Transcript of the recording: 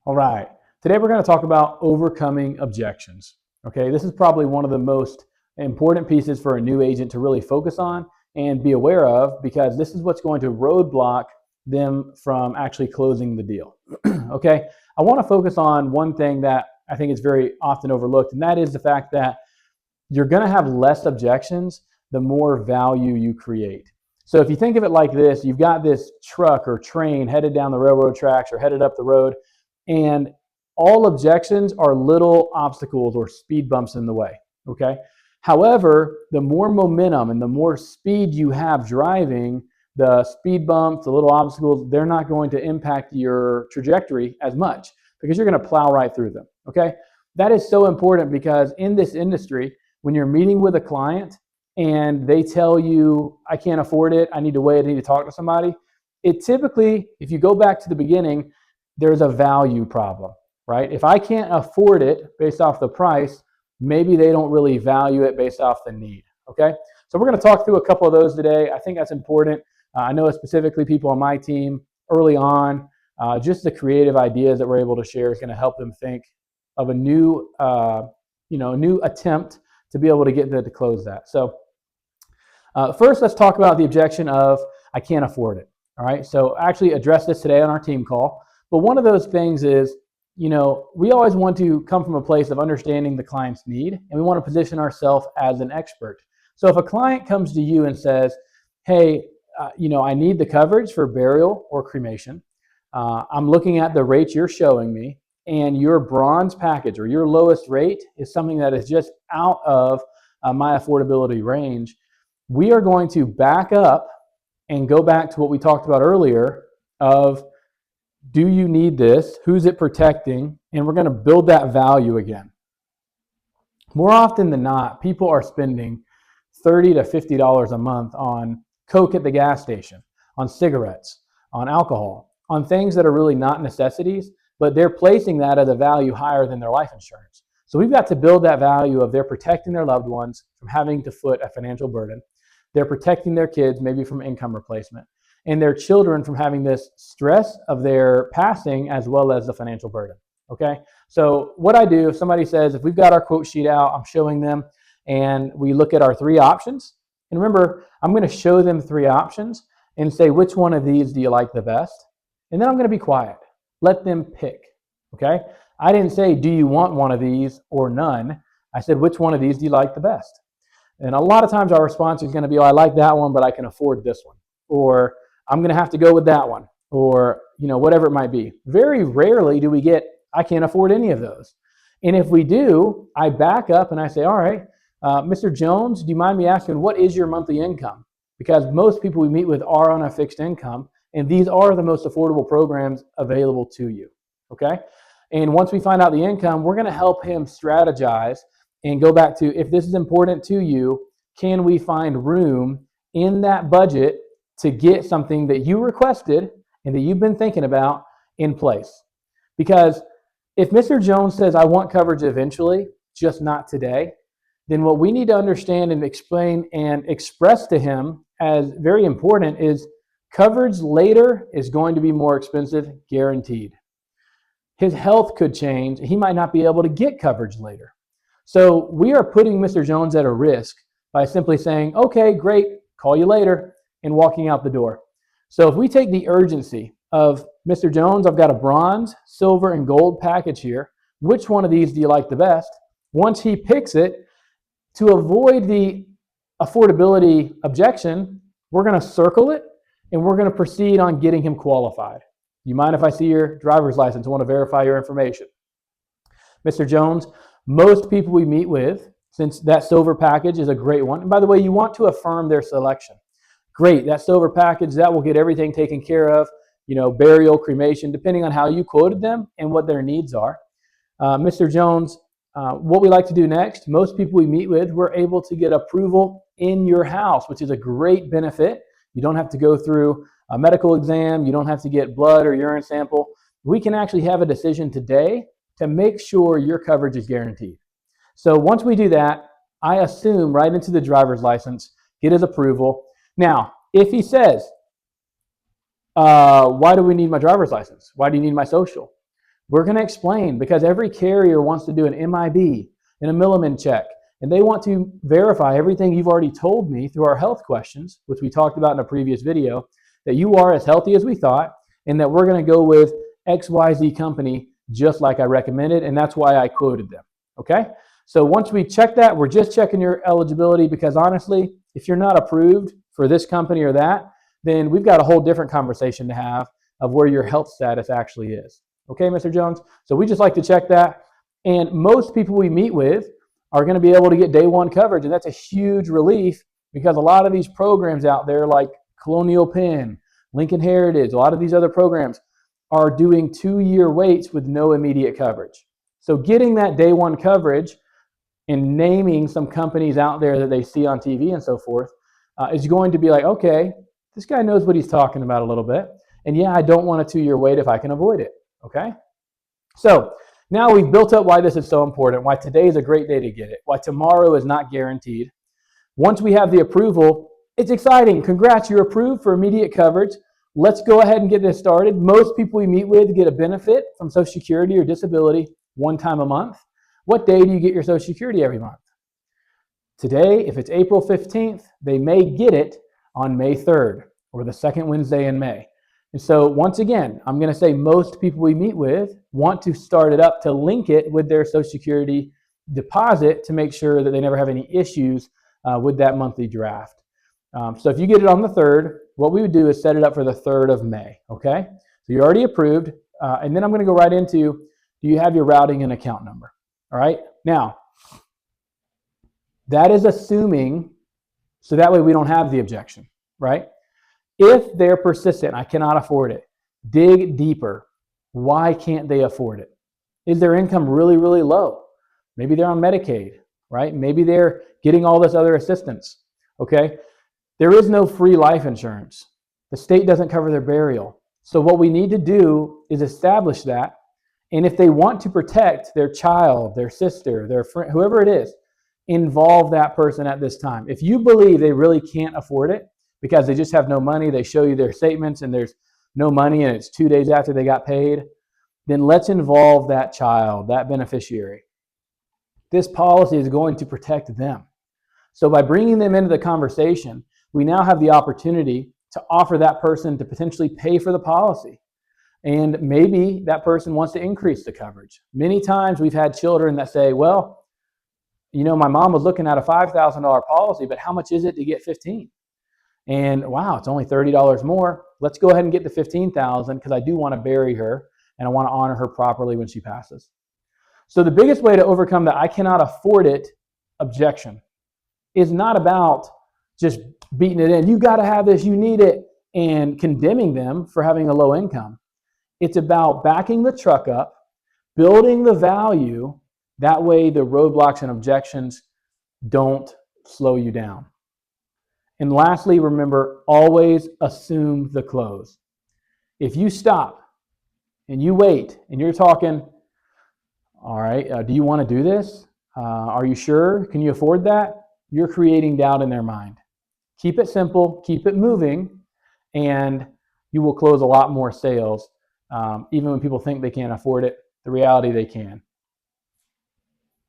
All right. Today we're going to talk about overcoming objections. Okay, this is probably one of the most important pieces for a new agent to really focus on and be aware of, because this is what's going to roadblock them from actually closing the deal. Okay, I want to focus on one thing that I think is very often overlooked, and that is the fact that you're going to have less objections the more value you create. So if you think of it like this, you've got this truck or train headed down the railroad tracks or headed up the road, and all objections are little obstacles or speed bumps in the way, okay? However, the more momentum and the more speed you have driving, the speed bumps, the little obstacles, they're not going to impact your trajectory as much because you're going to plow right through them, okay? That is so important because in this industry, when you're meeting with a client and they tell you, I can't afford it, I need to wait, I need to talk to somebody, it typically, if you go back to the beginning, there's a value problem, right? If I can't afford it based off the price, maybe they don't really value it based off the need, okay? So we're going to talk through a couple of those today. I think that's important. I know specifically people on my team early on, just the creative ideas that we're able to share is going to help them think of a new, new attempt to be able to get them to close that. So first, let's talk about the objection of I can't afford it. All right, so actually address this today on our team call. But one of those things is, we always want to come from a place of understanding the client's need, and we want to position ourselves as an expert. So if a client comes to you and says, hey, I need the coverage for burial or cremation. I'm looking at the rates you're showing me, and your bronze package or your lowest rate is something that is just out of my affordability range. We are going to back up and go back to what we talked about earlier of, do you need this? Who's it protecting? And we're going to build that value again. More often than not, people are spending $30 to $50 a month on Coke at the gas station, on cigarettes, on alcohol, on things that are really not necessities, but they're placing that as a value higher than their life insurance. So we've got to build that value of they're protecting their loved ones from having to foot a financial burden. They're protecting their kids maybe from income replacement, and their children from having this stress of their passing as well as the financial burden, okay? So what I do, if somebody says, if we've got our quote sheet out, I'm showing them, and we look at our three options. And remember, I'm going to show them three options and say, which one of these do you like the best? And then I'm going to be quiet. Let them pick, okay? I didn't say, do you want one of these or none? I said, which one of these do you like the best? And a lot of times our response is going to be, oh, I like that one, but I can afford this one. Or I'm going to have to go with that one. Or, whatever it might be. Very rarely do we get, I can't afford any of those. And if we do, I back up and I say, all right, Mr. Jones, do you mind me asking, what is your monthly income? Because most people we meet with are on a fixed income, and these are the most affordable programs available to you, okay? And once we find out the income, we're going to help him strategize and go back to, if this is important to you, can we find room in that budget to get something that you requested and that you've been thinking about in place? Because if Mr. Jones says, I want coverage eventually, just not today, then what we need to understand and explain and express to him as very important is coverage later is going to be more expensive, guaranteed. His health could change. He might not be able to get coverage later. So we are putting Mr. Jones at a risk by simply saying, okay, great, call you later, and walking out the door. So if we take the urgency of, Mr. Jones, I've got a bronze, silver, and gold package here. Which one of these do you like the best? Once he picks it, to avoid the affordability objection, we're going to circle it, and we're going to proceed on getting him qualified. You mind if I see your driver's license? I want to verify your information. Mr. Jones, most people we meet with, since that silver package is a great one, and by the way, you want to affirm their selection. Great, that silver package, that will get everything taken care of, burial, cremation, depending on how you quoted them and what their needs are. Mr. Jones, what we like to do next, most people we meet with, we're able to get approval in your house, which is a great benefit. You don't have to go through a medical exam. You don't have to get blood or urine sample. We can actually have a decision today to make sure your coverage is guaranteed. So once we do that, I assume right into the driver's license, get his approval. Now, if he says, why do we need my driver's license? Why do you need my social? We're going to explain, because every carrier wants to do an MIB and a Milliman check, and they want to verify everything you've already told me through our health questions, which we talked about in a previous video, that you are as healthy as we thought, and that we're going to go with XYZ company just like I recommended, and that's why I quoted them. Okay? So once we check that, we're just checking your eligibility, because honestly, if you're not approved for this company or that, then we've got a whole different conversation to have of where your health status actually is. Okay, Mr. Jones? So we just like to check that. And most people we meet with are going to be able to get day one coverage, and that's a huge relief, because a lot of these programs out there like Colonial Penn, Lincoln Heritage, a lot of these other programs are doing 2-year waits with no immediate coverage. So getting that day one coverage and naming some companies out there that they see on TV and so forth is going to be like, okay, this guy knows what he's talking about a little bit. And yeah, I don't want a 2-year wait if I can avoid it. Okay? So now we've built up why this is so important, why today is a great day to get it, why tomorrow is not guaranteed. Once we have the approval, it's exciting. Congrats, you're approved for immediate coverage. Let's go ahead and get this started. Most people we meet with get a benefit from Social Security or disability one time a month. What day do you get your Social Security every month? Today, if it's April 15th, they may get it on May 3rd or the second Wednesday in May. And so once again, I'm going to say most people we meet with want to start it up to link it with their Social Security deposit to make sure that they never have any issues with that monthly draft. So if you get it on the 3rd, what we would do is set it up for the 3rd of May, okay? So you're already approved, and then I'm going to go right into, do you have your routing and account number? All right? Now, that is assuming, so that way we don't have the objection, right? If they're persistent, I cannot afford it, dig deeper. Why can't they afford it? Is their income really, really low? Maybe they're on Medicaid, right? Maybe they're getting all this other assistance, okay? There is no free life insurance. The state doesn't cover their burial. So what we need to do is establish that. And if they want to protect their child, their sister, their friend, whoever it is, involve that person at this time. If you believe they really can't afford it because they just have no money, they show you their statements and there's no money and it's 2 days after they got paid, then let's involve that child, that beneficiary. This policy is going to protect them. So by bringing them into the conversation, we now have the opportunity to offer that person to potentially pay for the policy. And maybe that person wants to increase the coverage. Many times we've had children that say, well, you know, my mom was looking at a $5,000 policy, but how much is it to get 15? And wow, it's only $30 more. Let's go ahead and get the 15,000 because I do want to bury her and I want to honor her properly when she passes. So the biggest way to overcome the I cannot afford it objection is not about just beating it in. You got to have this, you need it, and condemning them for having a low income. It's about backing the truck up, building the value. That way the roadblocks and objections don't slow you down. And lastly, remember, always assume the close. If you stop and you wait and you're talking, all right, do you want to do this? Are you sure? Can you afford that? You're creating doubt in their mind. Keep it simple, keep it moving, and you will close a lot more sales. Even when people think they can't afford it, the reality they can.